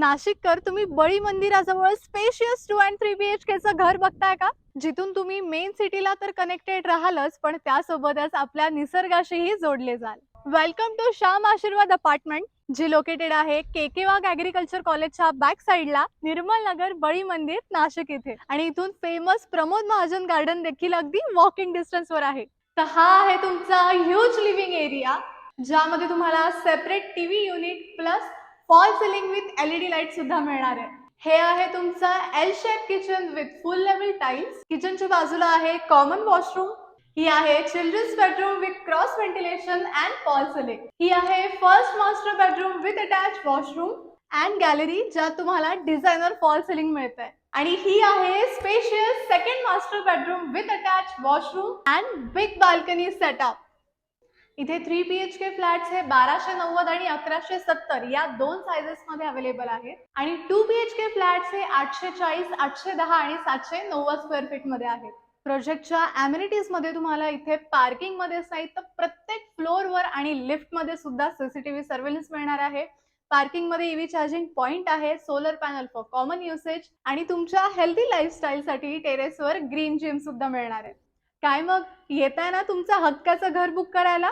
नाशिककर, तुम्ही बळी मंदिराजवळ स्पेशियस 2 and 3 BHK चं घर बघताय का? जिथून तुम्ही मेन सिटीला तर कनेक्टेड राहालच, पण त्यासोबतच आपल्या निसर्गाशीही जोडले जाल. वेलकम टू श्याम आशीर्वाद अपार्टमेंट, जी लोकेटेड आहे के वाघ ॲग्रिकल्चर कॉलेजच्या बॅक साइडला निर्मल नगर बळी मंदिर नाशिक इथे. आणि इथून फेमस प्रमोद महाजन गार्डन देखील अगदी वॉकिंग डिस्टन्सवर आहे. तर हा आहे तुमचा ह्यूज लिव्हिंग एरिया, ज्यामध्ये तुम्हाला separate TV unit plus false ceiling with LED light सुद्धा मिळणार आहे. हे आहे तुमचा L shape kitchen with full level tiles. किचनच्या बाजूला आहे कॉमन वॉशरूम. ही आहे children's bedroom with cross ventilation and false ceiling. ही आहे first master bedroom with attach washroom and gallery, ज्यात तुम्हाला डिझायनर फॉल सिलिंग मिळतंय. आणि ही आहे spacious second master bedroom with attach washroom and big balcony setup. इथे 3 BHK फ्लॅट्स हे 1290 आणि 1170 या दोन साइजेस मध्ये अवेलेबल आहेत. आणि 2 BHK फ्लॅट्स हे 840, 810 आणि 790 स्क्वेअर फीट मध्ये आहेत. प्रोजेक्टच्या अम्युनिटीज मध्ये तुम्हाला इथे पार्किंग मध्येच नाही तर प्रत्येक फ्लोअरवर आणि लिफ्ट मध्ये सुद्धा CCTV सर्व्हेलन्स मिळणार आहे. पार्किंग मध्ये EV चार्जिंग पॉइंट आहे, solar panel for common usage आणि तुमच्या हेल्दी लाईफस्टाईल साठी टेरेसवर ग्रीन जिम सुद्धा मिळणार आहे. काय मग, येताय ना तुमचं हक्काचं घर बुक करायला?